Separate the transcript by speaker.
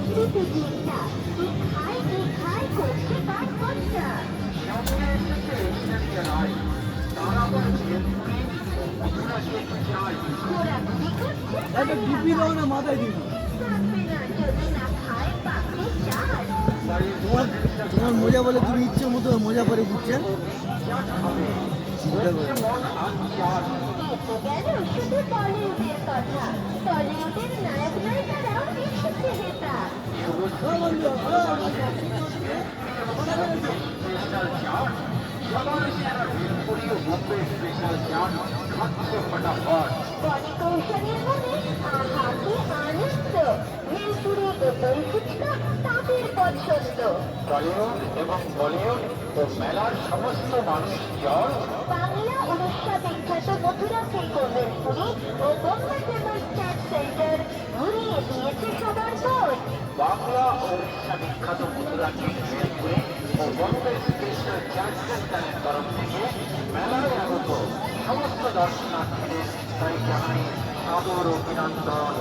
Speaker 1: চিন্তা কোথায় করতে পারবো না। ঘোরাঘুরি করছে
Speaker 2: একটা ডিপি দাও না, মাথায় দিবি।
Speaker 1: থাকবে না যদি না খায় পাখি চাষ।
Speaker 2: তোমার তোমার মজা বলে তুমি ইচ্ছে মতো মজা করে দিচ্ছে। চিন্তা করে
Speaker 1: এসে গেল শুধু বলিউডের কথা, টলিউডের নায়ক নায়িকারাও এসেছে হেতা। বনি কৌশলের মনে আহাকে আনন্দ, ভেলপুরি দোতল ফুচকা তাদের পছন্দ।
Speaker 3: টলিউড এবং বলিউড ও মেলার সমস্ত মানুষ জল
Speaker 1: বাংলা উড়িষ্যা বিখ্যাত মথুরা শিল্প ভেলপুরি ও বোম্বে ফেমাস চাট সেন্টার ঘুরিয়ে দিয়েছে সবার মন।
Speaker 3: বাংলা ও উড়িষ্যা বিখ্যাত মথুরা কেক ভেলপুরি ও বম্বে স্পেশাল চাট সেন্টারের তরফ থেকে মেলায় আগত সমস্ত দর্শনার্থীদের তাই জানাই সাদর অভিনন্দন।